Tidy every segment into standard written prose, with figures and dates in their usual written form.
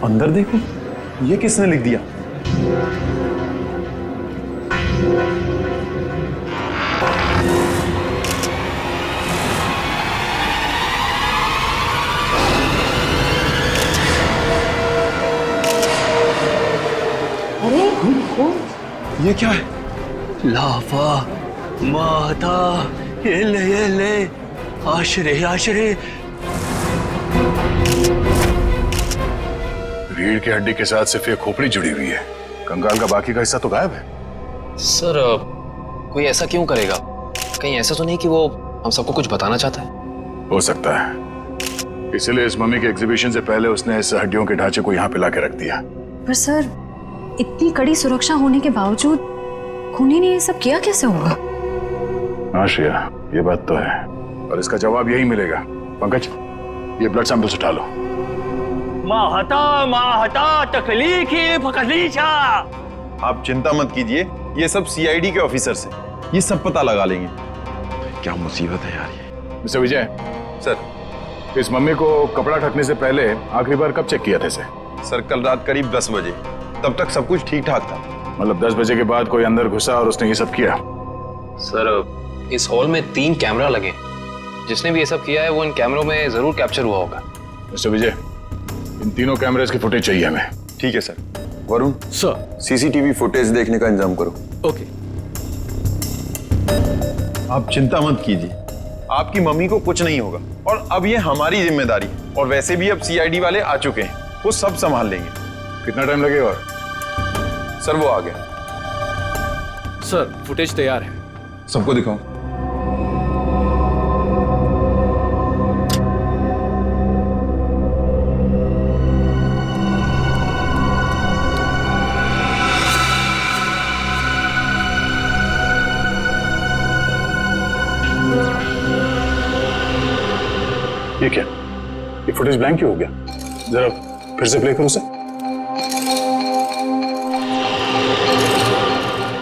अंदर देखो, ये किसने लिख दिया? अरे कौन? ये क्या है? लाफा माता ये ले आशरे आशरे। रीढ़ की हड्डी के साथ सिर्फ ये खोपड़ी जुड़ी हुई है, कंकाल का बाकी का हिस्सा तो गायब है। सर कोई ऐसा क्यों करेगा? कहीं ऐसा तो नहीं कि वो हम सबको कुछ बताना चाहता है? हो सकता है, इसलिए इस मम्मी के एग्जीबिशन से पहले उसने इस हड्डियों के ढांचे को यहाँ पे लाके रख दिया। पर सर, इतनी कड़ी सुरक्षा होने के बावजूद खूनी ने ये सब किया कैसे होगा? हाँ श्रेया, ये बात तो है और इसका जवाब यही मिलेगा। पंकज, ये ब्लड सैंपल्स उठा लो। माहता तकलीफ फकलीचा। आप चिंता मत कीजिए, ये सब सीआईडी के ऑफिसर्स हैं, ये सब पता लगा लेंगे। क्या मुसीबत है यार ये। मिस्टर विजय सर, इस मम्मी को कपड़ा ढकने से पहले आखिरी बार कब चेक किया था इसे? सर कल रात करीब 10 बजे, तब तक सब कुछ ठीक ठाक था। मतलब 10 बजे के बाद कोई अंदर घुसा और उसने ये सब किया? सर इस हॉल में 3 कैमरा लगे, जिसने भी ये सब किया है वो इन कैमरों में जरूर कैप्चर हुआ होगा। मिस्टर विजय, इन तीनों कैमरेज की फुटेज चाहिए हमें। ठीक है sir. Varun sir, CCTV footage देखने का इंतजाम करो। ओके। आप चिंता मत कीजिए, आपकी मम्मी को कुछ नहीं होगा और अब ये हमारी जिम्मेदारी है। और वैसे भी अब सीआईडी वाले आ चुके हैं, वो सब संभाल लेंगे। कितना टाइम लगेगा? और सर वो आ गया। सर फुटेज तैयार है। सबको दिखाओ। ये क्या? ये फुटेज ब्लैंक क्यों हो गया? जरा फिर से प्ले करो उसे।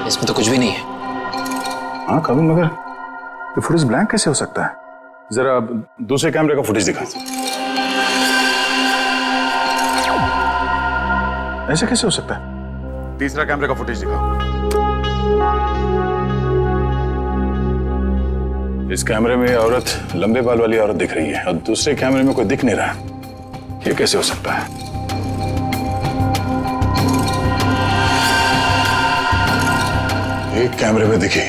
इसमें तो कुछ भी नहीं है। हाँ कभी, मगर ये फुटेज ब्लैंक कैसे हो सकता है? जरा दूसरे कैमरे का फुटेज दिखा। ऐसे कैसे हो सकता है? तीसरा कैमरे का फुटेज दिखाओ। इस कैमरे में औरत, लंबे बाल वाली औरत दिख रही है और दूसरे कैमरे में कोई दिख नहीं रहा। ये कैसे हो सकता है? एक कैमरे में दिखी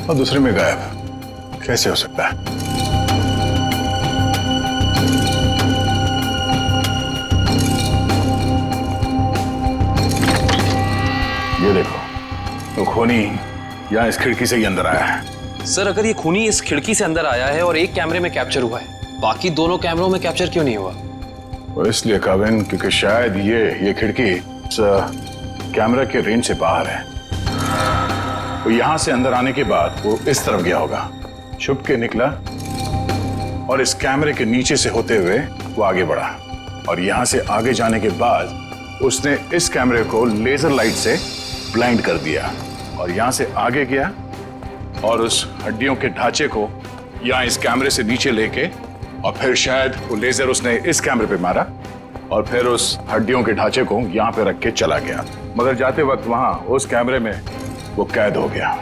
और दूसरे में गायब, कैसे हो सकता है? ये देखो, तो खूनी यहाँ इस खिड़की से ही अंदर आया है। सर अगर ये खूनी इस खिड़की से अंदर आया है और एक कैमरे में कैप्चर हुआ है, बाकी दोनों कैमरों में कैप्चर क्यों नहीं हुआ? वो इसलिए काविन, क्योंकि शायद ये खिड़की इस कैमरा के रेंज से बाहर है। तो यहां से अंदर आने के बाद वो इस तरफ गया होगा, छुप के निकला और इस कैमरे के नीचे से होते हुए वो आगे बढ़ा और यहां से आगे जाने के बाद उसने इस कैमरे को लेजर लाइट से ब्लाइंड कर दिया और यहां से आगे गया और उस हड्डियों के ढांचे को यहाँ इस कैमरे से नीचे लेके और फिर शायद वो लेजर उसने इस कैमरे पे मारा और फिर उस हड्डियों के ढांचे को यहाँ पे रख के चला गया, मगर जाते वक्त वहां उस कैमरे में वो कैद हो गया।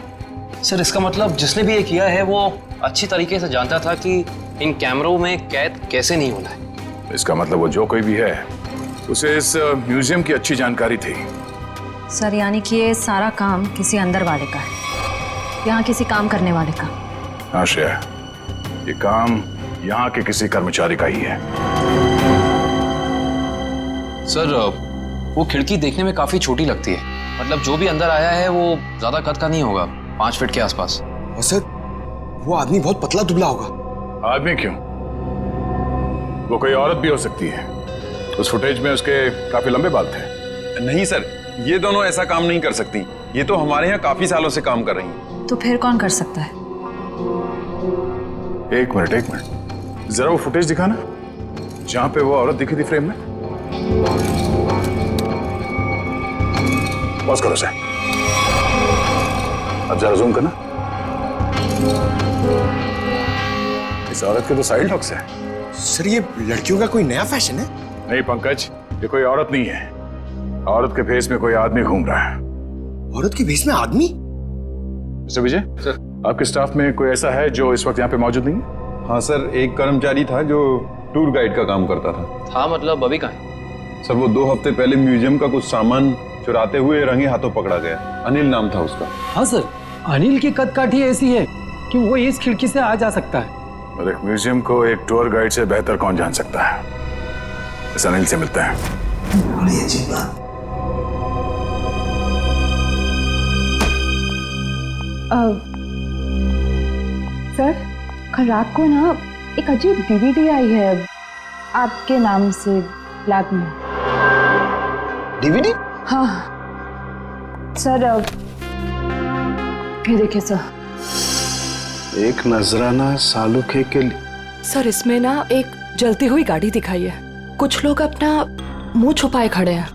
सर इसका मतलब जिसने भी ये किया है वो अच्छी तरीके से जानता था कि इन कैमरों में कैद कैसे नहीं होना है। इसका मतलब वो जो कोई भी है उसे इस म्यूजियम की अच्छी जानकारी थी। सर यानी कि ये सारा काम किसी अंदर वाले का है, यहाँ किसी काम करने वाले का। हाँ श्रेया, ये काम यहाँ के किसी कर्मचारी का ही है। सर वो खिड़की देखने में काफी छोटी लगती है, मतलब जो भी अंदर आया है वो ज्यादा कद का नहीं होगा, 5 फीट के आसपास। और सर वो आदमी बहुत पतला दुबला होगा। आदमी क्यों, वो कोई औरत भी हो सकती है। उस फुटेज में उसके काफी लंबे बाल थे। नहीं सर, ये दोनों ऐसा काम नहीं कर सकती, ये तो हमारे यहाँ काफी सालों से काम कर रही हैं। तो फिर कौन कर सकता है? एक मिनट, जरा वो फुटेज दिखाना जहां पे वो औरत दिखी थी फ्रेम में। पॉज करो सर, अब जरा जूम करना। इस औरत के तो साइड हॉक्स है। सर ये लड़कियों का कोई नया फैशन है? नहीं पंकज, ये कोई औरत नहीं है। औरत के भेष में कोई आदमी घूम रहा है। औरत के भेष में आदमी? मिस्टर विजय सर, आपके स्टाफ में कोई ऐसा है जो इस वक्त यहाँ पे मौजूद नहीं है? हाँ सर, एक कर्मचारी था जो टूर गाइड का काम करता था। मतलब अभी कहाँ है? सर वो 2 हफ्ते पहले म्यूजियम का कुछ सामान चुराते हुए रंगे हाथों पकड़ा गया। अनिल नाम था उसका। हाँ सर, अनिल की कदकाठी ऐसी है कि वो इस खिड़की से आ जा सकता है। और एक म्यूजियम को एक टूर गाइड से बेहतर कौन जान सकता है? इस अनिल से मिलता है। बड़ी अजीब बात। सर, कल रात को ना एक अजीब डीवीडी आई है आपके नाम से लैब में। डीवीडी? हाँ सर, ये देखिए सर। एक नजराना सालुखे के लिए। सर, इसमें ना एक जलती हुई गाड़ी दिखाई है। कुछ लोग अपना मुंह छुपाए खड़े हैं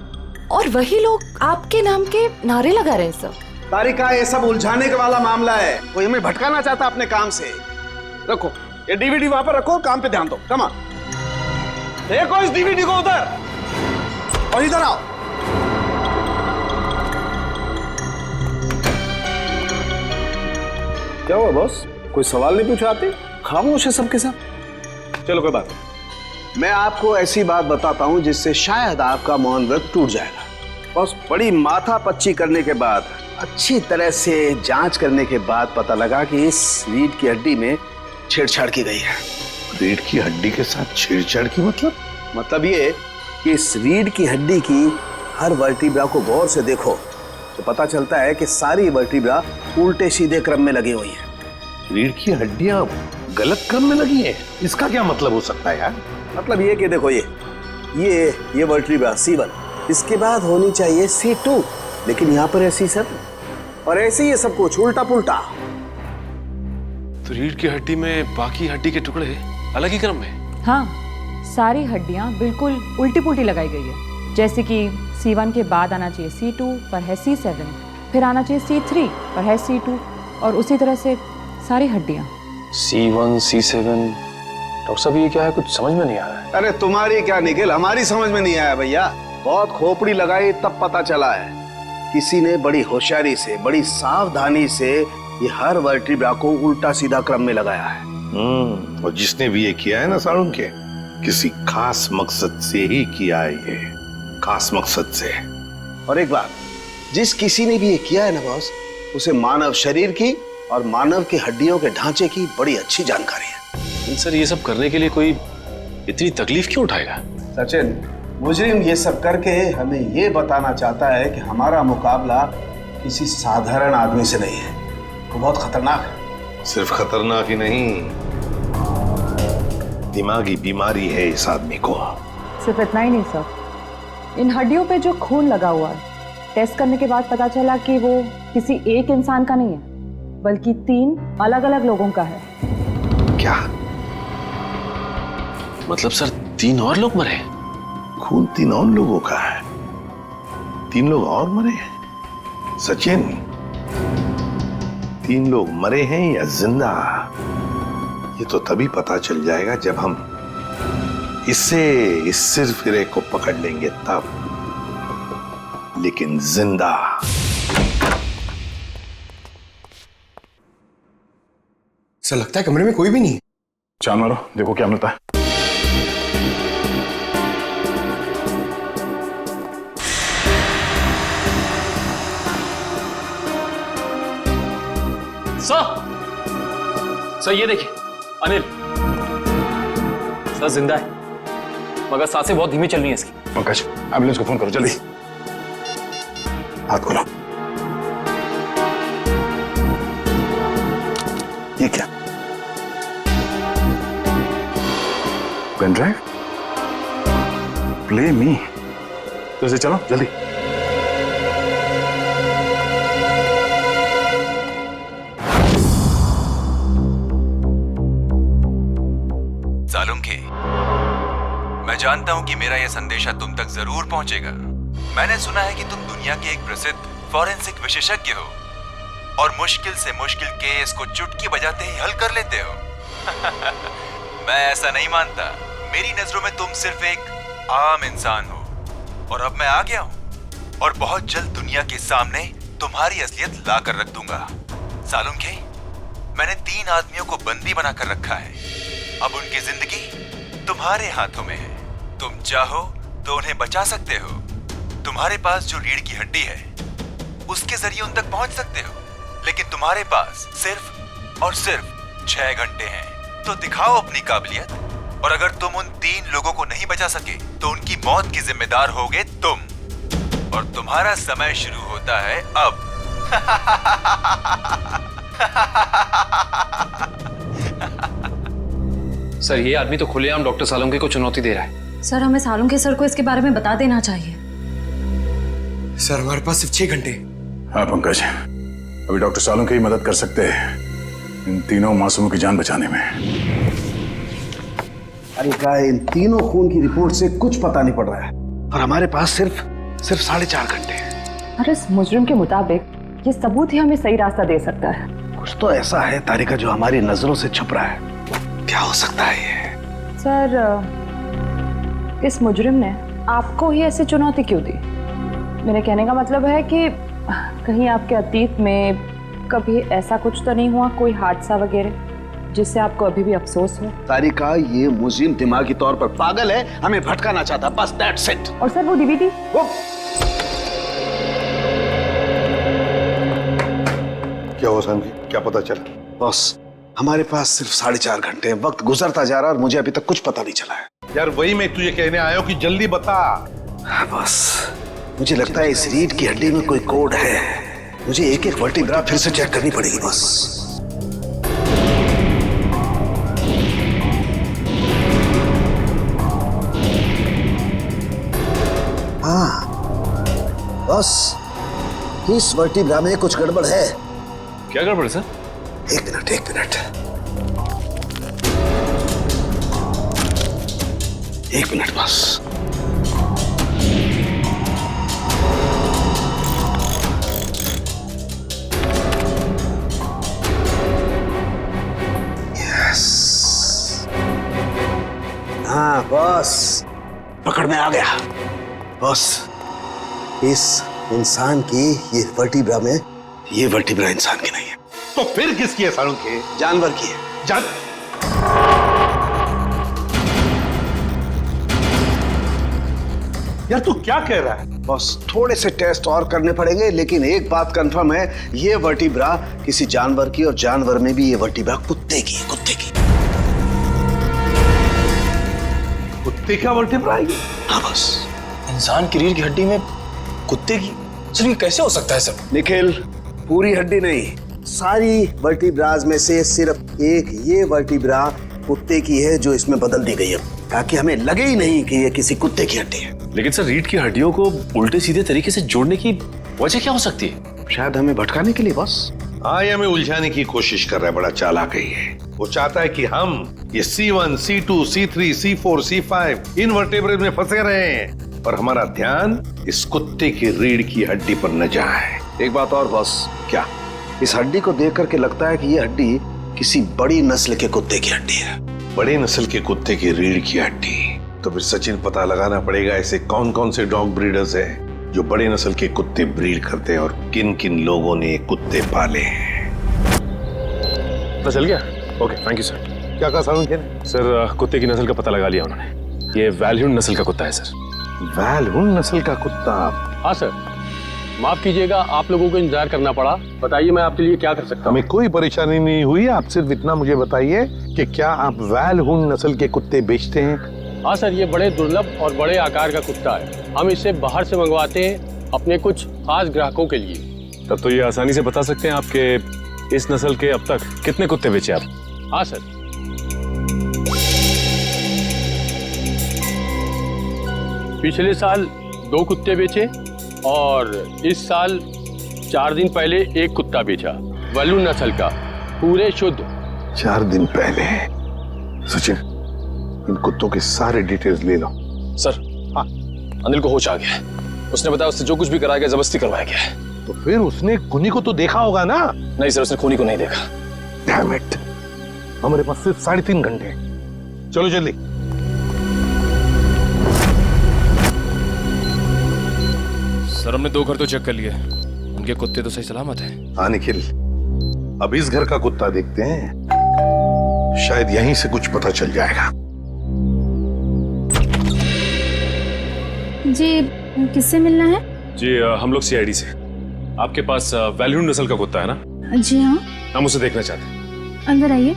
और वही लोग आपके नाम के नारे लगा रहे हैं सर। तारिका, ये सब उलझाने के वाला मामला है। कोई हमें भटकाना चाहता अपने काम से। रखो ये डीवीडी वहां पर रखो, काम पे ध्यान दो। कमा देखो इस डीवीडी को उधर, और इधर आओ। क्या हुआ बॉस? कोई सवाल नहीं पूछा आते? खामोश है सबके सब। चलो कोई बात नहीं, मैं आपको ऐसी बात बताता हूं जिससे शायद आपका मौन व्रत टूट जाएगा। बॉस, बड़ी माथा पच्ची करने के बाद, अच्छी तरह से जांच करने के बाद पता लगा कि इस रीढ़ की हड्डी में छेड़छाड़ की गई है। रीढ़ की हड्डी के साथ छेड़छाड़ की मतलब ये कि इस रीढ़ की हड्डी की हर वर्टिब्रा को गौर से देखो तो पता चलता है कि सारी वर्टिब्रा उल्टे सीधे क्रम में लगी हुई है। रीढ़ की हड्डियां गलत क्रम में लगी है, इसका क्या मतलब हो सकता है यार? मतलब ये कि देखो ये वर्टिब्रा C1, इसके बाद होनी चाहिए C2, लेकिन यहाँ पर है C7, और ऐसे ही ये सब कुछ उल्टा पुल्टा। तो रीढ़ की हड्डी में बाकी हड्डी के टुकड़े अलग ही क्रम में? हाँ, सारी हड्डियां बिल्कुल उल्टी पुल्टी लगाई गई है। जैसे कि C1 के बाद आना चाहिए C2 पर है C7, फिर आना चाहिए C3 पर है C2, और उसी तरह से सारी हड्डियां। C1 C7, डॉक्टर साहब ये क्या है, कुछ समझ में नहीं आ रहा है। अरे तुम्हारी क्या निखिल, हमारी समझ में नहीं आया भैया। बहुत खोपड़ी लगाई तब पता चला है। किसी ने बड़ी होशियारी से, बड़ी सावधानी से ये हर वर्टिब्रा को उल्टा सीधा क्रम में लगाया है। और जिसने भी ये किया है ना सालुंखे, किसी खास मकसद से ही किया है, ये खास मकसद से। और एक बात, जिस किसी ने भी ये किया है ना बॉस, उसे मानव शरीर की और मानव की हड्डियों के ढांचे की बड़ी अच्छी जानकारी है। सर ये सब करने के लिए कोई इतनी तकलीफ क्यों उठाएगा? सचिन, मुजरिम ये सब करके हमें ये बताना चाहता है कि हमारा मुकाबला किसी साधारण आदमी से नहीं है, वो बहुत खतरनाक है। सिर्फ खतरनाक ही नहीं, दिमागी बीमारी है इस आदमी को। सिर्फ इतना ही नहीं सर, इन हड्डियों पे जो खून लगा हुआ है, टेस्ट करने के बाद पता चला कि वो किसी एक इंसान का नहीं है, बल्कि 3 अलग अलग लोगों का है। क्या मतलब सर 3 और लोग मरे? खून 3 और लोगों का है? 3 लोग और मरे हैं? सचिन, 3 लोग मरे हैं या जिंदा, ये तो तभी पता चल जाएगा जब हम इस सिरफिरे को पकड़ लेंगे तब। लेकिन जिंदा। ऐसा लगता है कमरे में कोई भी नहीं है। चांद मारो, देखो क्या मिलता है। सर ये देखिए, अनिल सर जिंदा है, मगर सांसें बहुत धीमी चल रही हैं इसकी। पंकज, एम्बुलेंस को फोन करो जल्दी। हाथ खोलो। ये क्या? Pen drive? Play me. तो इसे चलो जल्दी। सालुंखे, मैं जानता हूं कि मेरा यह संदेशा तुम तक जरूर पहुंचेगा। मैंने सुना है कि तुम दुनिया के एक प्रसिद्ध फॉरेंसिक विशेषज्ञ हो और मुश्किल से मुश्किल केस को चुटकी बजाते ही हल कर लेते हो। मैं ऐसा नहीं मानता। मेरी नजरों में तुम सिर्फ एक आम इंसान हो और अब मैं आ गया हूँ और बहुत जल्द दुनिया के सामने तुम्हारी असलियत ला कर रख दूंगा। सालुंखे, मैंने 3 आदमियों को बंदी बनाकर रखा है। अब उनकी जिंदगी तुम्हारे हाथों में है। तुम चाहो तो उन्हें बचा सकते हो। तुम्हारे पास जो रीढ़ की हड्डी है उसके जरिए उन तक पहुंच सकते हो, लेकिन तुम्हारे पास सिर्फ और सिर्फ 6 घंटे हैं। तो दिखाओ अपनी काबिलियत, और अगर तुम उन 3 लोगों को नहीं बचा सके तो उनकी मौत की जिम्मेदार होगे तुम। और तुम्हारा समय शुरू होता है अब। सर, ये आदमी तो खुलेआम डॉक्टर सालुंखे को चुनौती दे रहा है। सर, हमें सालुंखे सर को इसके बारे में बता देना चाहिए। सर, हमारे पास सिर्फ 6 घंटे। हाँ पंकज, अभी डॉक्टर सालुंखे ही मदद कर सकते हैं इन तीनों मासूमों की जान बचाने में। अरे क्या इन तीनों खून की रिपोर्ट से कुछ पता नहीं पड़ रहा है, और हमारे पास सिर्फ 4.5 घंटे हैं। और इस मुजरिम के मुताबिक ये सबूत ही हमें सही रास्ता दे सकता है। कुछ तो ऐसा है तारिका जो हमारी नजरों से छुप रहा है। क्या हो सकता है ये? सर, इस मुजरिम ने आपको ही ऐसी चुनौती क्यों दी? मेरे कहने का मतलब है कि कहीं आपके अतीत में कभी ऐसा कुछ तो नहीं हुआ, कोई हादसा वगैरह जिससे आपको अभी भी अफसोस हो? तारिका, ये मुजरिम दिमागी तौर पर पागल है, हमें भटकाना चाहता, बस दैट्स इट। और सर, वो डीवीडी क्या हुआ सालुंखे, क्या पता चला? बॉस, हमारे पास सिर्फ 4.5 घंटे, वक्त गुजरता जा रहा है और मुझे अभी तक कुछ पता नहीं चला है। यार वही मैं तुझे कहने आया हूँ कि जल्दी बता। बस मुझे लगता है इस रीढ़ की हड्डी में कोई कोड है। मुझे एक एक वर्टिब्रा फिर से चेक करनी पड़ेगी बस। हाँ बस, इस वर्टिब्रा में कुछ गड़बड़ है। क्या गड़बड़ है सर? एक मिनट बस। हाँ बॉस, पकड़ में आ गया। बॉस, इस इंसान की ये वर्टिब्रा में, ये वर्टिब्रा इंसान की नहीं है। तो फिर किसकी है सालुंखे? जानवर की है। यार तू क्या कह रहा है? बॉस, थोड़े से टेस्ट और करने पड़ेंगे, लेकिन एक बात कंफर्म है, ये वर्टिब्रा किसी जानवर की, और जानवर में भी ये वर्टिब्रा कुत्ते की है, कुत्ते की। कुत्ते का वर्टिब्रा है? हाँ बॉस। इंसान की रीढ़ की हड्डी में कुत्ते की? सर, ये कैसे हो सकता है सर? निखिल, पूरी हड्डी नहीं, सारी वर्टिब्राज में से सिर्फ एक ये वर्टिब्रा कुत्ते की है जो इसमें बदल दी गई है, ताकि हमें लगे ही नहीं कि ये किसी कुत्ते की हड्डी है। लेकिन सर, रीढ़ की हड्डियों को उल्टे सीधे तरीके से जोड़ने की वजह क्या हो सकती है? शायद हमें भटकाने के लिए बॉस। हाँ, ये हमें उलझाने की कोशिश कर रहा है, बड़ा चालाक है ये। वो चाहता है कि हम ये C1, C2, C3, C4, C5 इन वर्टेब्रेज में फंसे रहे हैं, और हमारा ध्यान इस कुत्ते की रीढ़ की हड्डी पर न जाए। एक बात और बॉस। क्या? इस हड्डी को देख करके लगता है कि ये हड्डी किसी बड़ी नस्ल के कुत्ते की हड्डी है। बड़े नस्ल के कुत्ते की रीढ़ की हड्डी? तो फिर सचिन, पता लगाना पड़ेगा ऐसे कौन कौन से डॉग ब्रीडर्स हैं जो बड़े नस्ल के कुत्ते ब्रीड करते हैं, और किन किन लोगों ने कुत्ते पाले हैं। पता चल गया? Okay, thank you sir. क्या कहा सालुंखे? सर, कुत्ते की नस्ल का पता लगा लिया उन्होंने। ये वैल्यून नस्ल का कुत्ता है सर। वैल्यून नस्ल का कुत्ता? हाँ सर, माफ कीजिएगा, आप लोगों को इंतजार करना पड़ा। बताइए मैं आपके लिए क्या कर सकता हूँ? हमें कोई परेशानी नहीं हुई, आप सिर्फ इतना मुझे बताइए कि क्या आप वैल्यून नस्ल के कुत्ते बेचते हैं? हाँ सर, ये बड़े दुर्लभ और बड़े आकार का कुत्ता है। हम इसे बाहर से मंगवाते हैं अपने कुछ खास ग्राहकों के लिए। तब तो ये आसानी से बता सकते हैं आपके इस नस्ल के अब तक कितने कुत्ते बेचे आप? हाँ सर, पिछले साल 2 कुत्ते बेचे, और इस साल 4 दिन पहले 1 कुत्ता बेचा, वैल्यून नस्ल का, पूरे शुद्ध। 4 दिन पहले? सचिन, इन कुत्तों के सारे डिटेल्स ले लो। सर, हाँ, अनिल को होश आ गया है। उसने बताया उससे जो कुछ भी कराया गया जबरदस्ती करवाया गया है। तो फिर उसने खूनी को तो देखा होगा ना? नहीं सर, उसने खूनी को नहीं देखा। डैम इट, हमारे पास सिर्फ 3.5 घंटे। चलो जल्दी। सर हमने 2 घर तो चेक कर लिए, उनके कुत्ते तो सही सलामत हैं। हाँ निखिल, अब इस घर का कुत्ता देखते हैं, शायद यहीं से कुछ पता चल जाएगा। जी किससे मिलना है? जी हम लोग सीआईडी से। आपके पास वैल्यून नस्ल का कुत्ता है ना? जी हाँ। हम उसे देखना चाहते हैं। अंदर आइए।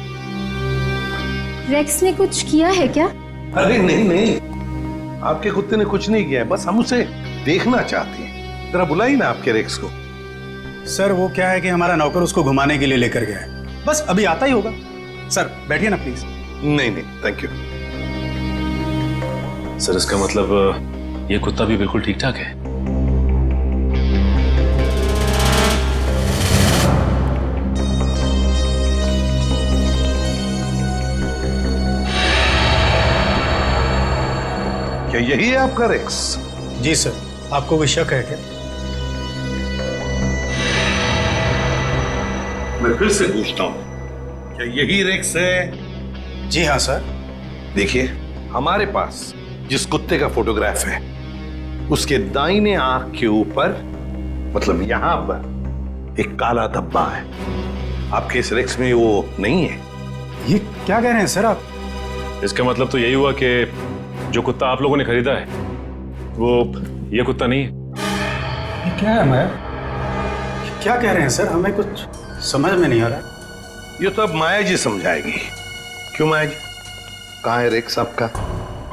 रेक्स ने कुछ किया है क्या? अरे नहीं नहीं, आपके कुत्ते ने कुछ नहीं किया है, बस हम उसे देखना चाहते हैं। जरा बुलाइए ना आपके रेक्स को। सर वो क्या है कि हमारा नौकर उसको घुमाने के लिए लेकर गया है, बस अभी आता ही होगा। सर बैठिए ना प्लीज। नहीं नहीं थैंक यू। सर इसका मतलब ये कुत्ता भी बिल्कुल ठीक ठाक है? क्या यही है आपका रेक्स? जी सर, आपको कोई शक है क्या? मैं फिर से पूछता हूं, क्या यही रेक्स है? जी हाँ सर। देखिए, हमारे पास जिस कुत्ते का फोटोग्राफ है उसके दाहिने आंख के ऊपर, मतलब यहां पर एक काला धब्बा है। आपके इस रेक्स में वो नहीं है। ये क्या कह रहे हैं सर आप? इसका मतलब तो यही हुआ कि जो कुत्ता आप लोगों ने खरीदा है वो ये कुत्ता नहीं है। ये क्या है? मैं क्या कह रहे हैं सर? हमें कुछ समझ में नहीं आ रहा। ये तो अब माया जी समझाएगी। क्यों माया जी, कहाँ है रेक्स आपका?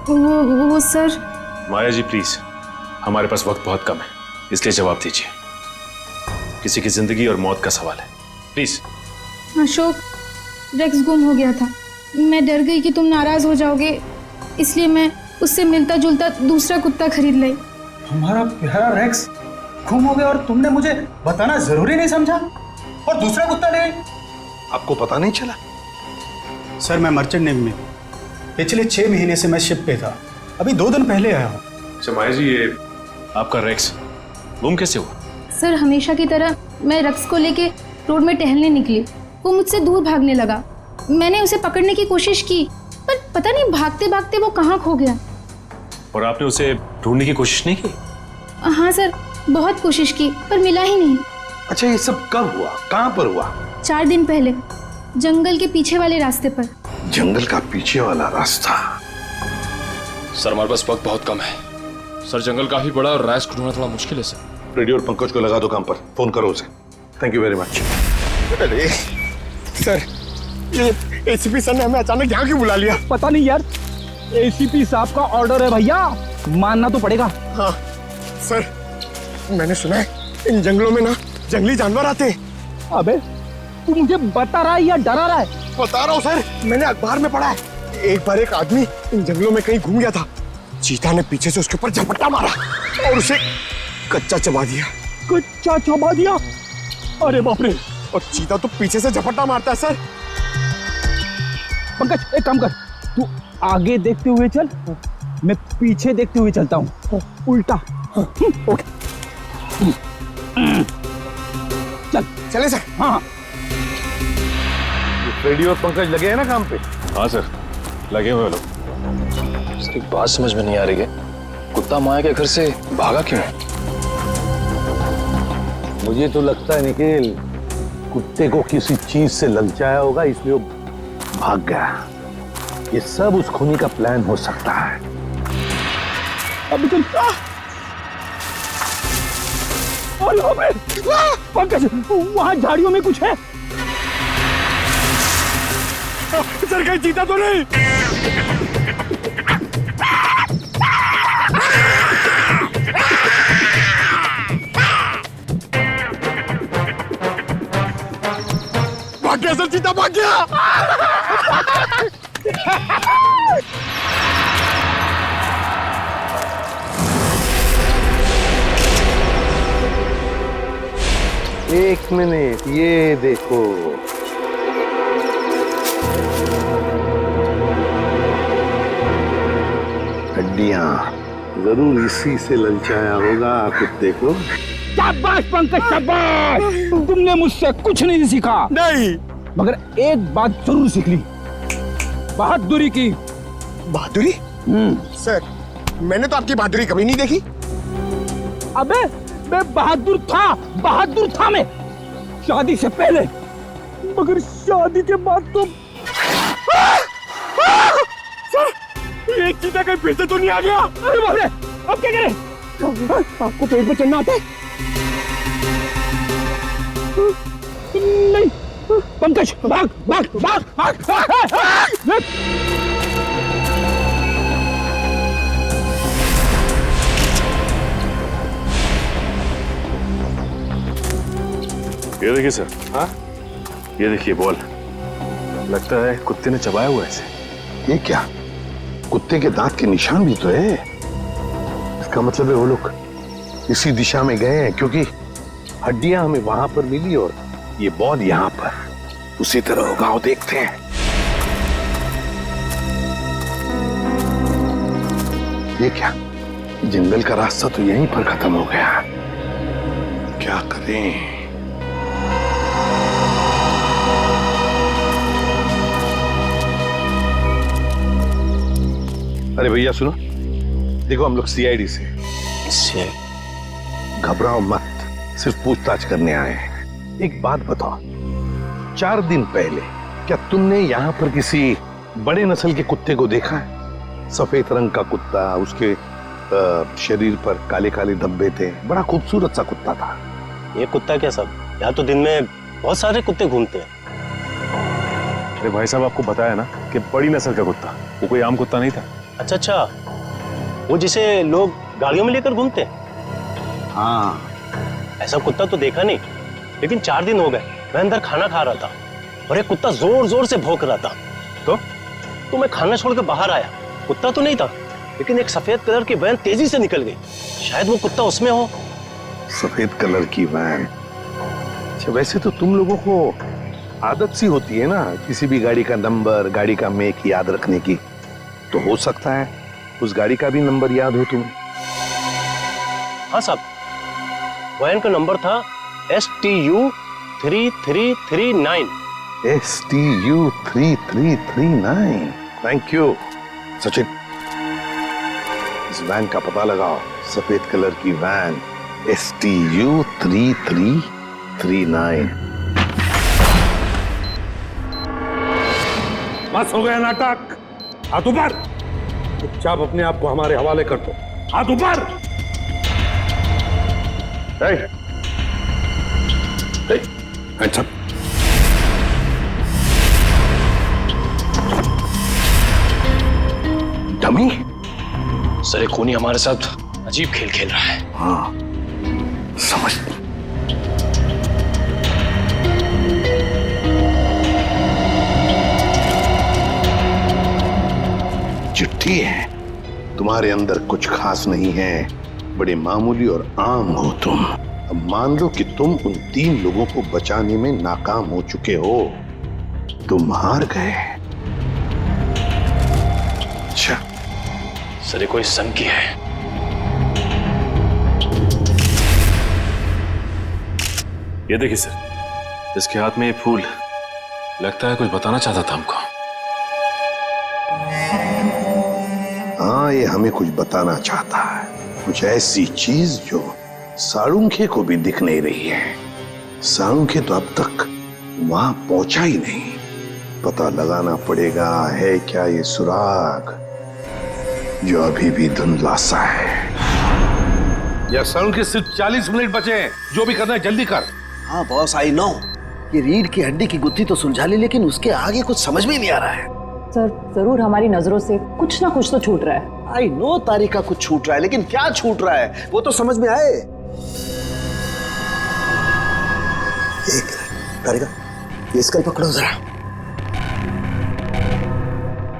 वो सर। माया जी प्लीज, हमारे पास वक्त बहुत कम है, इसलिए जवाब दीजिए। किसी की जिंदगी और मौत का सवाल है, प्लीज। अशोक, रेक्स गुम हो गया था। मैं डर गई कि तुम नाराज हो जाओगे, इसलिए मैं उससे मिलता जुलता दूसरा कुत्ता खरीद लाई। हमारा प्यारा रेक्स गुम हो गया और तुमने मुझे बताना जरूरी नहीं समझा और दूसरा कुत्ता ले? आपको पता नहीं चला? सर मैं मर्चेंट नेवी में पिछले 6 महीने से मैं शिप पे था, अभी 2 दिन पहले आया हूँ। अच्छा माया जी, ये आपका रेक्स गुम कैसे हुआ? सर हमेशा की तरह मैं रेक्स को लेके रोड में टहलने निकली। वो मुझसे दूर भागने लगा। मैंने उसे पकड़ने की कोशिश की, पर पता नहीं भागते भागते वो कहाँ खो गया। और आपने उसे ढूंढने की कोशिश नहीं की? हाँ सर, बहुत कोशिश की पर मिला ही नहीं। अच्छा ये सब कब हुआ, कहाँ पर हुआ? 4 दिन पहले, जंगल के पीछे वाले रास्ते पर। जंगल का पीछे वाला रास्ता? सर हमारे पास वक्त बहुत कम है। सर जंगल काफी बड़ा और राइस को ढूंढना थोड़ा मुश्किल है सर। रेडियो और पंकज को लगा दो काम पर, फोन करो उसे। Thank you very much. अरे सर, ये एसीपी सर ने हमें अचानक यहाँ क्यों बुला लिया? पता नहीं यार, एसीपी साहब का ऑर्डर है भैया, मानना तो पड़ेगा। हाँ सर, मैंने सुना है इन जंगलों में ना जंगली जानवर आते हैं। अबे तू मुझे बता रहा है या डरा रहा है? बता रहा हूँ सर, मैंने अखबार में पढ़ा है। एक बार एक आदमी इन जंगलों में कहीं घूम गया था, चीता ने पीछे से उसके ऊपर झपट्टा मारा और उसे कच्चा चबा दिया। कच्चा चबा दिया? अरे बाप रे! और चीता तो पीछे से झपट्टा मारता है सर। पंकज एक काम कर, तू आगे देखते हुए चल, मैं पीछे देखते हुए चलता हूँ, उल्टा। ओके चल। चले सर। हाँ रेडियो और पंकज लगे हैं ना काम पे? हाँ सर, लगे हुए लोग। उसकी बात समझ में नहीं आ रही है, कुत्ता माया के घर से भागा क्यों है? मुझे तो लगता है निखिल, कुत्ते को किसी चीज से ललचाया होगा, इसलिए वो भाग गया। ये सब उस खूनी का प्लान हो सकता है। अभी चल। पंकज वहां झाड़ियों में कुछ है। सर कहीं चीता तो नहीं? भाग गया सर, चीता भाग गया। एक मिनट, ये देखो। हड्डियां, जरूर इसी से ललचाया होगा कुत्ते को। शाबाश पंकज, शाबाश! तुमने मुझसे कुछ नहीं सीखा। नहीं, मगर एक बात जरूर सीख ली, बहादुरी की। बहादुरी? सर मैंने तो आपकी बहादुरी कभी नहीं देखी। अबे मैं बहादुर था मैं शादी से पहले, मगर शादी के बाद तो एक चीता कहीं फिर से तो नहीं आ गया। अरे बाप रे, अब क्या करें? आपको पेड़ पर चढ़ना आता है? नहीं पंकज, भाग भाग भाग भाग, भाग। ये देखिए सर। हाँ, ये देखिए बॉल, लगता है कुत्ते ने चबाया हुआ है इसे। ये क्या? कुत्ते के दांत के निशान भी तो है। इसका मतलब है वो लोग इसी दिशा में गए हैं, क्योंकि हड्डियां हमें वहां पर मिली और ये बॉल यहाँ पर। उसी तरह होगा, वो देखते हैं। ये क्या? जंगल का रास्ता तो यहीं पर खत्म हो गया। क्या करें? अरे भैया सुनो, देखो हम लोग सीआईडी से। घबराओ मत, सिर्फ पूछताछ करने आए हैं। एक बात बताओ, 4 दिन पहले क्या तुमने यहाँ पर किसी बड़े नस्ल के कुत्ते को देखा है? सफेद रंग का कुत्ता, उसके शरीर पर काले काले धब्बे थे, बड़ा खूबसूरत सा कुत्ता था। ये कुत्ता क्या सब? यहाँ तो दिन में बहुत सारे कुत्ते घूमते हैं। अरे भाई साहब, आपको बताया ना कि बड़ी नस्ल का कुत्ता, वो कोई आम कुत्ता नहीं था। अच्छा, वो जिसे लोग गाड़ियों में लेकर घूमते हैं? हाँ, ऐसा कुत्ता तो देखा नहीं, लेकिन 4 दिन हो गए मैं अंदर खाना खा रहा था और एक कुत्ता जोर जोर से भौंक रहा था। तो मैं खाना छोड़ के बाहर आया। कुत्ता तो नहीं था, लेकिन एक सफेद कलर की वैन तेजी से निकल गई। शायद वो कुत्ता उसमें हो। सफेद कलर की वैन? अच्छा, वैसे तो तुम लोगों को आदत सी होती है ना किसी भी गाड़ी का नंबर, गाड़ी का मेक याद रखने की। तो हो सकता है उस गाड़ी का भी नंबर याद हो तुम्हें। हाँ साहब, वैन का नंबर था STU 3339। STU 3339। Thank you Sachin, इस वैन का पता लगाओ। सफेद कलर की वैन, STU 3339। बस हो गया नाटक। हाथ ऊपर, चुपचाप अपने आप को हमारे हवाले कर दो। हाथ ऊपर। अच्छा, डमी? सर, एक खूनी हमारे साथ अजीब खेल खेल रहा है। हाँ, समझ। चिट्ठी है, तुम्हारे अंदर कुछ खास नहीं है, बड़े मामूली और आम हो तुम। अब मान लो कि तुम उन 3 लोगों को बचाने में नाकाम हो चुके हो, तुम हार गए। अच्छा सर, ये कोई संकी है। ये देखिए सर, इसके हाथ में ये फूल, लगता है कुछ बताना चाहता था हमको। हाँ, ये हमें कुछ बताना चाहता है, कुछ ऐसी चीज जो साळुंखे को भी दिख नहीं रही है। साळुंखे तो अब तक वहां पहुंचा ही नहीं। पता लगाना पड़ेगा, है क्या ये सुराग जो अभी भी धुंधला सा है। या साळुंखे सिर्फ 40 मिनट बचे हैं, जो भी करना है जल्दी कर। हाँ बॉस, आई नो। ये रीढ़ की हड्डी की गुत्थी तो सुलझा ली, लेकिन उसके आगे कुछ समझ में नहीं आ रहा है। सर, जरूर हमारी नजरों से कुछ ना कुछ तो छूट रहा है। आई नो तारिका कुछ छूट रहा है, लेकिन क्या छूट रहा है वो तो समझ में आए। तारिका, ये स्कल पकड़ो जरा।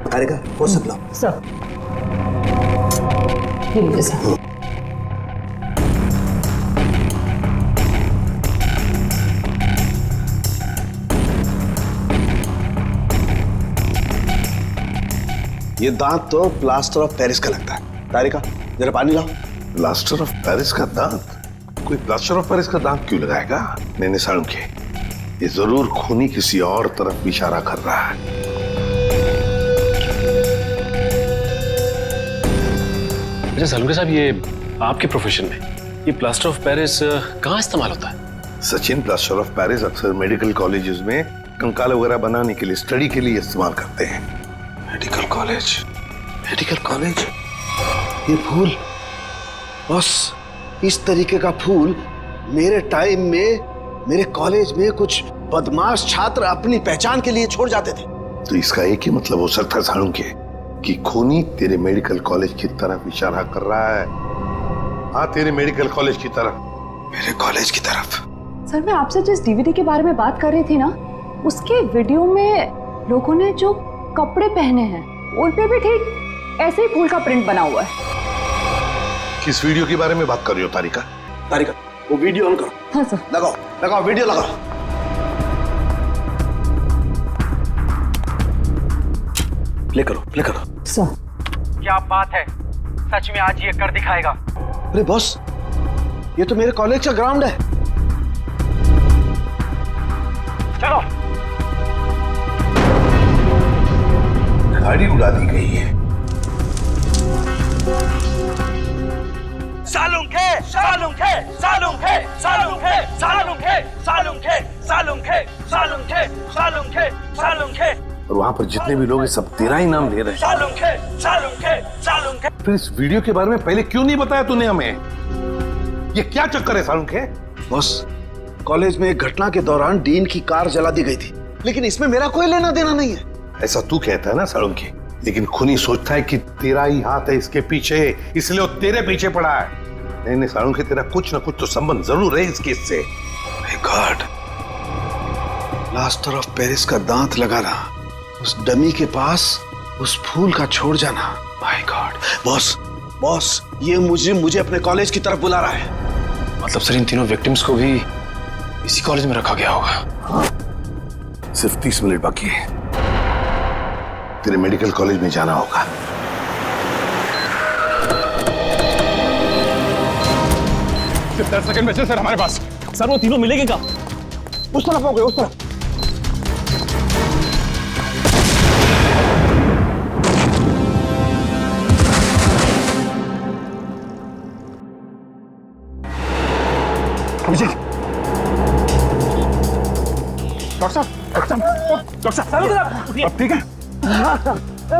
तारिका, वो सब लो। सर, ये लीजिए सर। ये दांत तो प्लास्टर ऑफ पेरिस का लगता है। तारिका, जरा पानी लाओ। प्लास्टर ऑफ पेरिस का दांत? कोई प्लास्टर ऑफ पेरिस का दांत क्यों लगाएगा? नहीं साळुंखे, ये जरूर खूनी किसी और तरफ इशारा कर रहा है। अच्छा साळुंखे साहब, ये आपके प्रोफेशन में ये प्लास्टर ऑफ पेरिस कहाँ इस्तेमाल होता है? सचिन, प्लास्टर ऑफ पेरिस अक्सर मेडिकल कॉलेजेस में कंकाल वगैरह बनाने के लिए, स्टडी के लिए इस्तेमाल करते हैं। मेडिकल कॉलेज, मेडिकल कॉलेज, ये फूल बस इस तरीके का फूल मेरे टाइम में मेरे कॉलेज में कुछ बदमाश छात्र अपनी पहचान के लिए छोड़ जाते थे। तो इसका एक ही मतलब हो सकता साळुंखे कि खूनी तेरे मेडिकल कॉलेज की तरफ इशारा कर रहा है। हाँ, तेरे मेडिकल कॉलेज की तरफ, मेरे कॉलेज की तरफ। सर, मैं आपसे जिस डीवीडी के बारे में बात कर रही थी ना, उसके वीडियो में लोगों ने जो कपड़े पहने हैं उन पे भी ठीक ऐसे ही फूल का प्रिंट बना हुआ है। किस वीडियो के बारे में बात कर रही हो तारिका? तारिका, वो वीडियो ऑन करो। हाँ सर। लगाओ लगाओ, वीडियो लगाओ। प्ले करो, प्ले करो। सर, क्या बात है, सच में आज ये कर दिखाएगा। अरे बॉस, ये तो मेरे कॉलेज का ग्राउंड है। चलो। गाड़ी उड़ा दी गई है। सालुंखे, सालुंखे, सालुंखे, सालुंखे, सालुंखे, सालुंखे, सालुंखे, सालुंखे, सालुंखे, सालुंखे। और वहां पर जितने भी लोग हैं सब तेरा ही नाम ले रहे हैं। सालुंखे, सालुंखे, सालुंखे। फिर इस वीडियो के बारे में पहले क्यों नहीं बताया तूने हमें? ये क्या चक्कर है सालुंखे? बॉस, कॉलेज में एक घटना के दौरान डीन की कार जला दी गई थी, लेकिन इसमें मेरा कोई लेना देना नहीं है। ऐसा तू कहता है ना सालुंखे, लेकिन खूनी सोचता है कि तेरा ही हाथ है इसके पीछे, इसलिए वो तेरे पीछे पड़ा है। नहीं नहीं सालुंखे, तेरा कुछ ना कुछ तो संबंध जरूर है इस केस से। गॉड, प्लास्टर ऑफ पेरिस का दांत लगाना, उस डमी के पास उस फूल का छोड़ जाना। My God. बॉस, बॉस, ये मुझे अपने कॉलेज की तरफ बुला रहा है। मतलब सर, इन तीनों विक्टिम्स को भी इसी कॉलेज में रखा गया होगा? हाँ, सिर्फ 30 मिनट बाकी है, तेरे मेडिकल कॉलेज में जाना होगा। सिर्फ 10 सेकंड बचे सर हमारे पास। सर, वो तीनों मिलेंगे कहाँ? उस तरफ हो गए, उस तरफ। अभिषेक, डॉक्टर साहब, अब ठीक है?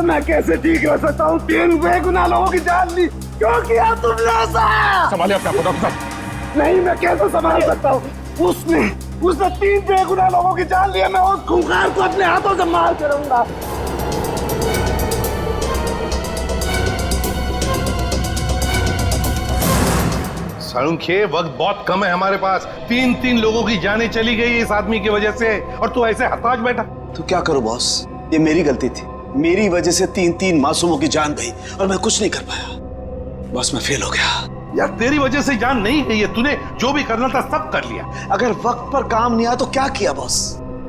मैं कैसे ठीक हो सकता हूँ? 3 बेगुनाह लोगों की जान ली, क्यों किया तुमने ऐसा? संभालिए अपने आपको डॉक्टर साहब। नहीं, मैं कैसे संभाल सकता हूँ? उसने 3 बेगुनाह लोगों की जान ली है। मैं उस खूंखार को अपने हाथों से मार के रहूंगा। सालुंखे, वक्त बहुत कम है हमारे पास। 3 लोगों की जानें चली गई इस आदमी की वजह से, और तू ऐसे हताश बैठा। तो क्या करूं बॉस, ये मेरी गलती थी। मेरी वजह से 3 मासूमों की जान गई और मैं कुछ नहीं कर पाया। बॉस, मैं फेल हो गया। यार, तेरी वजह से जान नहीं है ये, तूने जो भी करना था सब कर लिया। अगर वक्त पर काम नहीं आया तो क्या किया बॉस?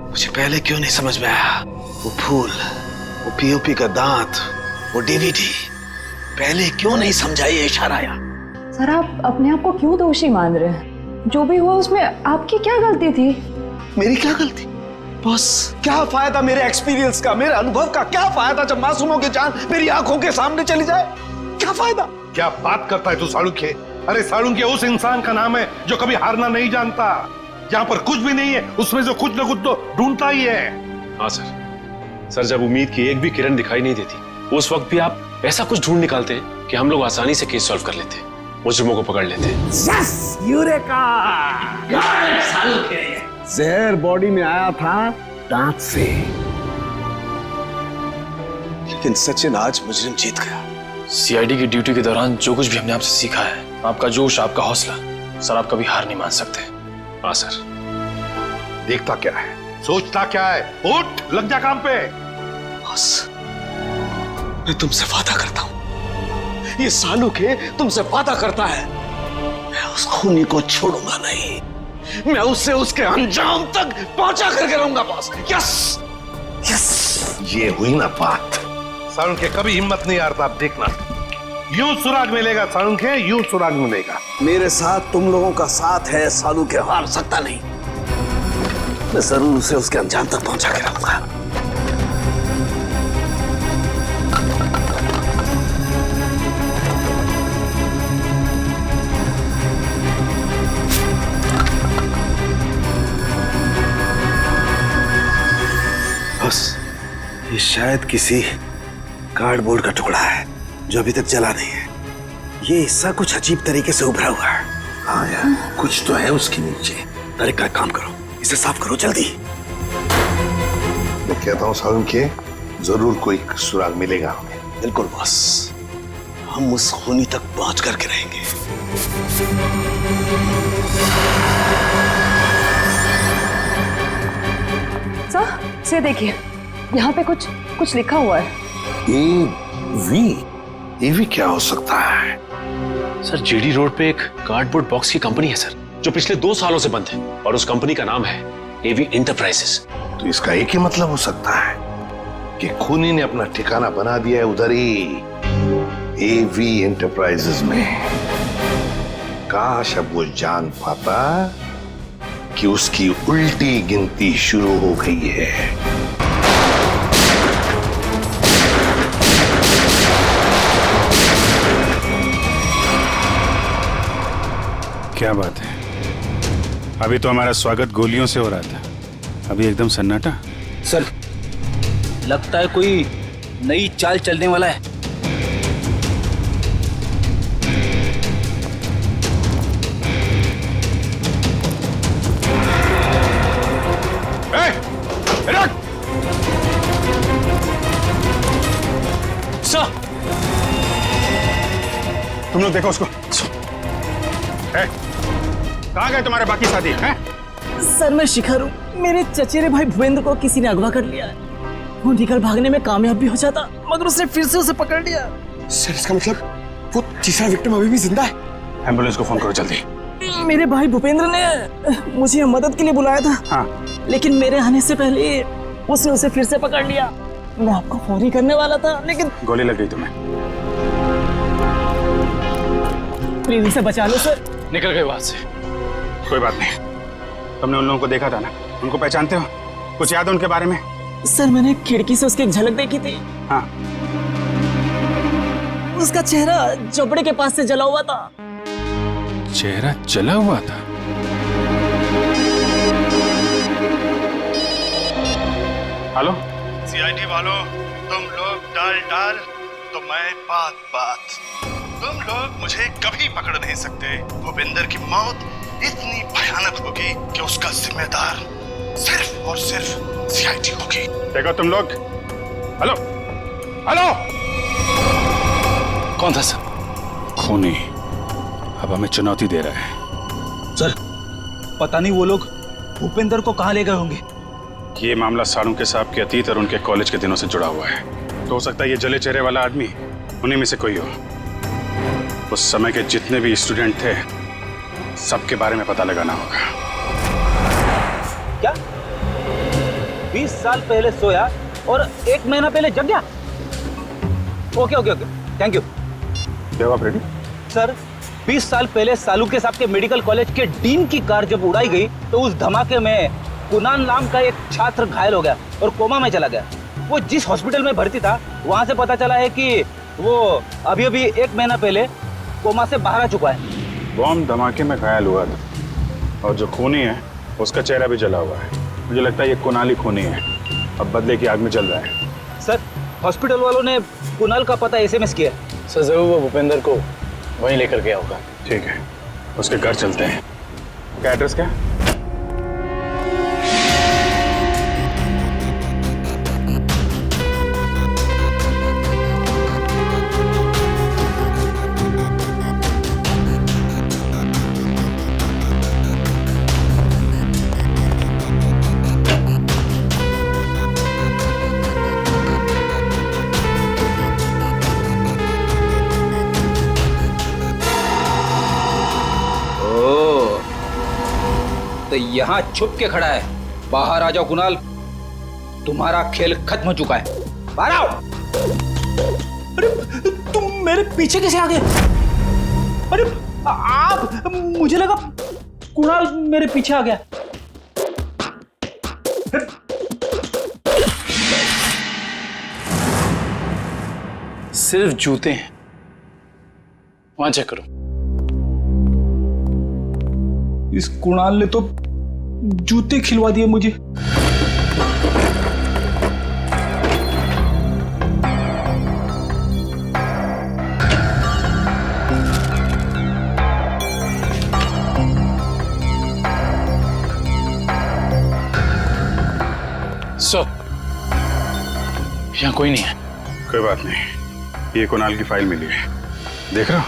मुझे पहले क्यों नहीं समझ में आया? वो फूल, वो पीओपी का दांत, वो डीवीडी, पहले क्यों नहीं समझा? ये इशारा आया। सर, आप अपने आप को क्यों दोषी मान रहे हैं? जो भी हुआ उसमें आपकी क्या गलती थी? मेरी क्या गलती? बॉस, क्या फायदा मेरे एक्सपीरियंस का, मेरे अनुभव का? क्या फायदा जब मासूमों की जान मेरी आंखों के सामने चली जाए? क्या फायदा? क्या बात करता है तू सालुंखे? अरे सालुंखे उस इंसान का नाम है जो कभी हारना नहीं जानता। जहां पर कुछ भी नहीं है उसमें से कुछ न कुछ तो ढूंढता ही है। हाँ सर, जब उम्मीद की एक भी किरण दिखाई नहीं देती, उस वक्त भी आप ऐसा कुछ ढूंढ निकालते हैं कि हम लोग आसानी से केस सॉल्व कर लेते हैं, मुजरिमों को पकड़ लेते हैं। Yes, eureka! जहर बॉडी में आया था दांत से। लेकिन सचिन, आज मुजरिम जीत गया। सीआईडी की ड्यूटी के दौरान जो कुछ भी हमने आपसे सीखा है, आपका जोश, आपका हौसला, सर आप कभी हार नहीं मान सकते। हाँ सर। देखता क्या है, सोचता क्या है? उठ, लग जा काम पे। बस, मैं तुमसे वादा करता हूं, ये सालुखे तुमसे वादा करता है, मैं उस खूनी को छोड़ूंगा नहीं। मैं उससे उसके अंजाम तक पहुंचा करके रहूंगा बॉस। Yes, yes. ये हुई ना बात। सालुंखे कभी हिम्मत नहीं हारता, आप देखना। यूं सुराग मिलेगा सालुंखे, यूं सुराग मिलेगा। मेरे साथ तुम लोगों का साथ है, सालुखे हार सकता नहीं। मैं जरूर उसे उसके अंजाम तक पहुंचा के रहूंगा। शायद किसी कार्डबोर्ड का टुकड़ा है जो अभी तक जला नहीं है। ये हिस्सा कुछ अजीब तरीके से उभरा हुआ है। हाँ यार, कुछ तो है उसके नीचे। अरे का काम करो, इसे साफ करो जल्दी। मैं कहता हूँ साहब के जरूर कोई सुराग मिलेगा हमें। बिल्कुल बॉस, हम उस खूनी तक पहुंच करके रहेंगे। सर, से देखिए, यहाँ पे कुछ लिखा हुआ है। ईवी क्या हो सकता है? सर, जीडी रोड पे एक कार्डबोर्ड बॉक्स की कंपनी है सर, जो पिछले 2 सालों से बंद है, और उस कंपनी का नाम है एवी एंटरप्राइजेस। तो इसका एक ही मतलब हो सकता है कि खूनी ने अपना ठिकाना बना दिया है उधर ही, एवी एंटरप्राइजेस में। काश अब वो जान पाता कि उसकी उल्टी गिनती शुरू हो गई है। क्या बात है, अभी तो हमारा स्वागत गोलियों से हो रहा था, अभी एकदम सन्नाटा। सर, लगता है कोई नई चाल चलने वाला है। सर, तुम लोग देखो उसको। कहाँ गए तुम्हारे बाकी साथी हैं? सर, मैं शिखर हूँ। मेरे चचेरे भाई भूपेंद्र को किसी ने अगवा कर लिया है। वो निकल भागने में कामयाब भी हो जाता, मगर उसने फिर से उसे पकड़ लिया। सर, इसका मतलब वो तीसरा विक्टिम अभी भी जिंदा है। एम्बुलेंस को फोन करो जल्दी। मेरे भाई भूपेंद्र ने मुझे मदद के लिए बुलाया था। हाँ। लेकिन मेरे आने से पहले उसने उसे फिर से पकड़ लिया। मैं आपको फोन ही करने वाला था, लेकिन गोली लग गई तुम्हें। प्लीज इसे बचा लो सर। निकल गए वहां से। कोई बात नहीं, तुमने उन लोगों को देखा था ना, उनको पहचानते हो? कुछ याद है उनके बारे में? सर, मैंने खिड़की से उसकी एक झलक देखी थी। हाँ। उसका चेहरा झोपड़े के पास से जला हुआ था। चेहरा जला हुआ था? हेलो, सीआईडी वालों, तुम लोग डाल तो मैं बात। तुम लोग मुझे कभी पकड़ नहीं सकते। भूपेंद्र की मौत इतनी भयानक होगी कि उसका जिम्मेदार सिर्फ और सिर्फ सीआईडी होगी। देखो तुम लोग। हेलो हेलो, कौन था सर? खूनी अब हमें चुनौती दे रहा है। सर, पता नहीं वो लोग भूपेंद्र को कहाँ ले गए होंगे। ये मामला साळुंके साहब के अतीत और उनके कॉलेज के दिनों से जुड़ा हुआ है। तो हो सकता है ये जले चेहरे वाला आदमी उन्हीं में से कोई हो। उस समय के जितने भी स्टूडेंट थे, सबके बारे में पता लगाना होगा। क्या 20 साल पहले सोया और 1 महीना पहले जग गया? Okay, thank you. जवाब रेडी? सर, 20 साल पहले साळुंके साहब के मेडिकल कॉलेज के डीन की कार जब उड़ाई गई तो उस धमाके में कुणाल नाम का एक छात्र घायल हो गया और कोमा में चला गया। वो जिस हॉस्पिटल में भर्ती था, वहां से पता चला है कि वो अभी 1 महीना पहले कोमा से बाहर आ चुका है। बॉम्ब धमाके में घायल हुआ था, और जो खूनी है उसका चेहरा भी जला हुआ है। मुझे लगता है ये कुणाल खूनी है, अब बदले की आग में जल रहा है। सर, हॉस्पिटल वालों ने कुणाल का पता SMS किया। सर, जरूर वो भूपेंद्र को वहीं लेकर गया होगा। ठीक है, उसके घर चलते हैं। क्या एड्रेस क्या? तो यहाँ छुप के खड़ा है। बाहर आ जाओ कुणाल, तुम्हारा खेल खत्म हो चुका है। बाहर आओ। अरे तुम मेरे पीछे कैसे आ गए? अरे आप, मुझे लगा कुणाल मेरे पीछे आ गया। सिर्फ जूते हैं, वहां चेक करो। इस कुणाल ने तो जूते खिलवा दिए मुझे। यहाँ कोई नहीं है। कोई बात नहीं, ये कुणाल की फाइल मिली है, देख रहे हो?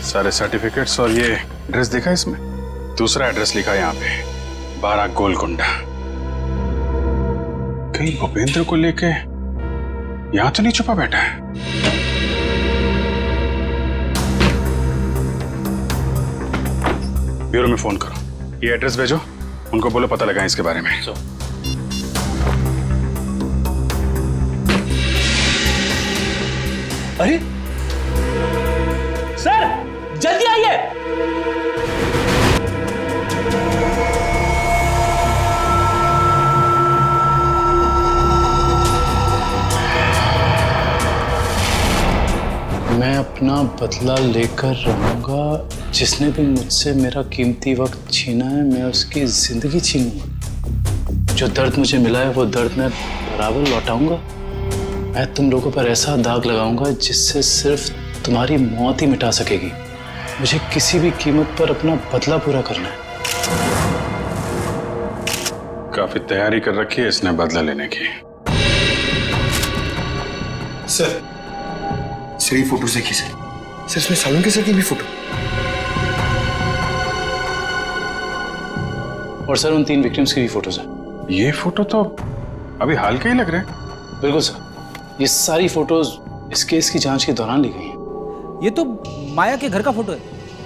सारे सर्टिफिकेट्स और ये एड्रेस देखा इसमें? दूसरा एड्रेस लिखा है यहाँ पे, 12 गोलकुंडा। कहीं भूपेंद्र को लेके यहाँ तो नहीं छुपा बैठा है? ब्यूरो में फोन करो, ये एड्रेस भेजो, उनको बोलो पता लगाएं इसके बारे में। अरे सर, जल्दी आइए। मैं अपना बदला लेकर रहूंगा। जिसने भी मुझसे मेरा कीमती वक्त छीना है, मैं उसकी जिंदगी छीनूंगा। जो दर्द मुझे मिला है वो दर्द मैं बराबर लौटाऊंगा। मैं तुम लोगों पर ऐसा दाग लगाऊंगा जिससे सिर्फ तुम्हारी मौत ही मिटा सकेगी। मुझे किसी भी कीमत पर अपना बदला पूरा करना है। काफी तैयारी कर रखी है इसने बदला लेने की। सर, ये फोटो देखिए सर, इसमें सालुंके सर की भी फोटो। और सर उन 3 विक्टिम्स की भी फोटोज हैं। ये फोटो तो अभी हाल के ही लग रहे हैं। बिल्कुल सर, ये सारी फोटोज इस केस की जांच के दौरान ली गई हैं। ये तो माया के घर का फोटो है।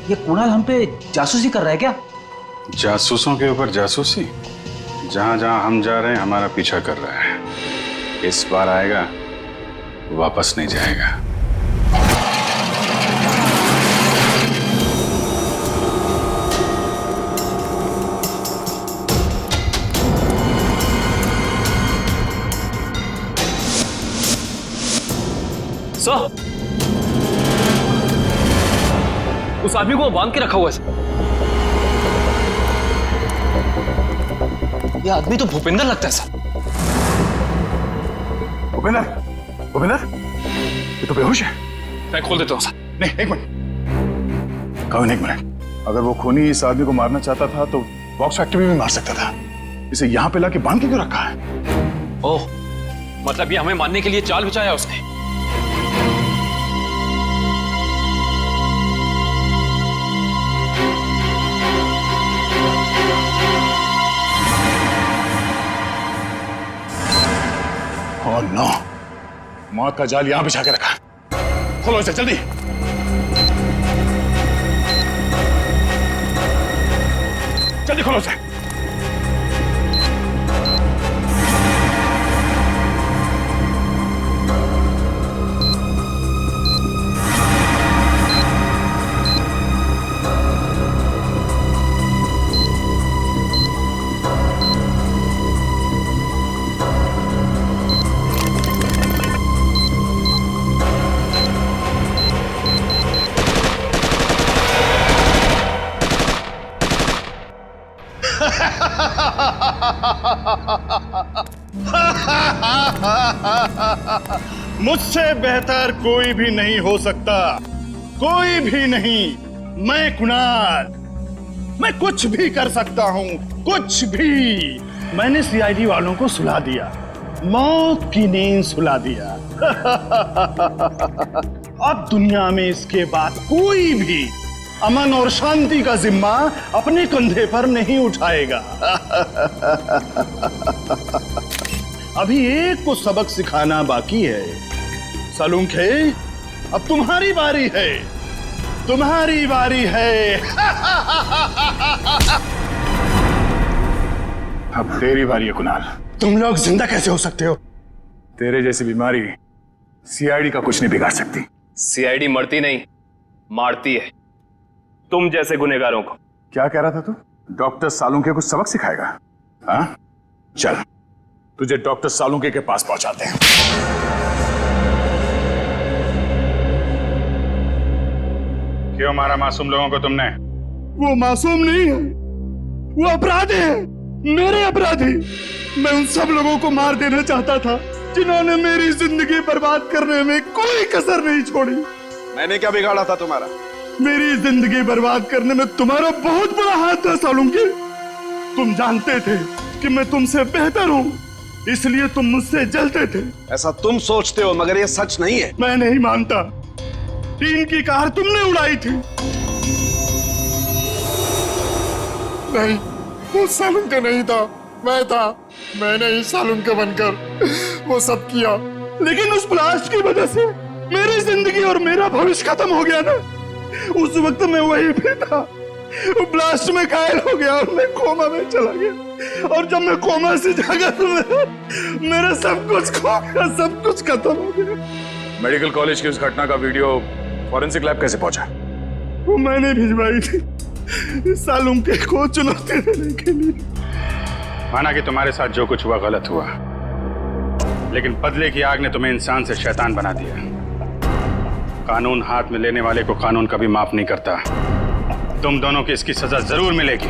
ये कुणाल हम पे जासूसी कर रहा है क्या? जासूसों के ऊपर जासूसी? जहां जहां हम जा रहे हैं हमारा पीछा कर रहा है। इस बार आएगा, वापस नहीं जाएगा। सर, उस आदमी को बांध के रखा हुआ है। ये आदमी तो भूपेंद्र लगता है सर। भूपेंद्र, ये तो बेहोश है। मैं खोल देता हूँ सर। नहीं, एक मिनट, कौन? एक मिनट। अगर वो खूनी इस आदमी को मारना चाहता था तो बॉक्स फैक्ट्री में भी मार सकता था। इसे यहाँ पे लाके बांध के क्यों रखा है? ओह, मतलब ये हमें मारने के लिए चाल बिछाया उसने। ओह नो, मौत का जाल यहां बिछा के रखा। खोलो इसे जल्दी। जल्दी खोलो इसे। मुझसे बेहतर कोई भी नहीं हो सकता, कोई भी नहीं। मैं कुणाल, मैं कुछ भी कर सकता हूं, कुछ भी। मैंने सीआईडी वालों को सुला दिया, मौत की नींद सुला दिया। अब दुनिया में इसके बाद कोई भी अमन और शांति का जिम्मा अपने कंधे पर नहीं उठाएगा। अभी एक को सबक सिखाना बाकी है। सालुंके, अब तुम्हारी बारी है, तुम्हारी बारी है। अब तेरी बारी है कुणाल। तुम लोग जिंदा कैसे हो सकते हो? तेरे जैसी बीमारी सीआईडी का कुछ नहीं बिगाड़ सकती। सीआईडी मरती नहीं, मारती है तुम जैसे गुनहगारों को। क्या कह रहा था तू? डॉक्टर सालुंके को सबक सिखाएगा? हाँ, चल तुझे डॉक्टर सालुंके के पास पहुंचाते हैं। क्यों मारा मासूम लोगों को तुमने? वो मासूम नहीं है, वो अपराधी है, मेरे अपराधी। मैं उन सब लोगों को मार देना चाहता था जिन्होंने मेरी जिंदगी बर्बाद करने में कोई कसर नहीं छोड़ी। मैंने क्या बिगाड़ा था तुम्हारा? मेरी जिंदगी बर्बाद करने में तुम्हारा बहुत बड़ा हाथ था सालुंके। तुम जानते थे कि मैं तुमसे बेहतर हूं, इसलिए तुम मुझसे जलते थे। ऐसा तुम सोचते हो, मगर ये सच नहीं है। मैं नहीं मानता। टीन की कार तुमने उड़ाई थी। नहीं, वो सालुन का नहीं था, मैं था। मैंने ही सालुन का बनकर वो सब किया। लेकिन उस ब्लास्ट की वजह से मेरी जिंदगी और मेरा भविष्य खत्म हो गया ना। उस वक्त मैं वहीं पे था, वो ब्लास्ट में घायल हो गया और मैं कोमा में चला गया। और जब मैं कोमा से जागा तो मेरा सब कुछ खो गया, सब कुछ खत्म हो गया। मेडिकल कॉलेज की उस घटना का वीडियो फॉरेंसिक लैब कैसे पहुंचा? वो मैंने भिजवाई थी सालुम के को चुनौती देने के लिए। माना कि तुम्हारे साथ जो कुछ हुआ गलत हुआ, लेकिन बदले की आग ने तुम्हें इंसान से शैतान बना दिया। कानून हाथ में लेने वाले को कानून कभी माफ नहीं करता। तुम दोनों की इसकी सजा जरूर मिलेगी।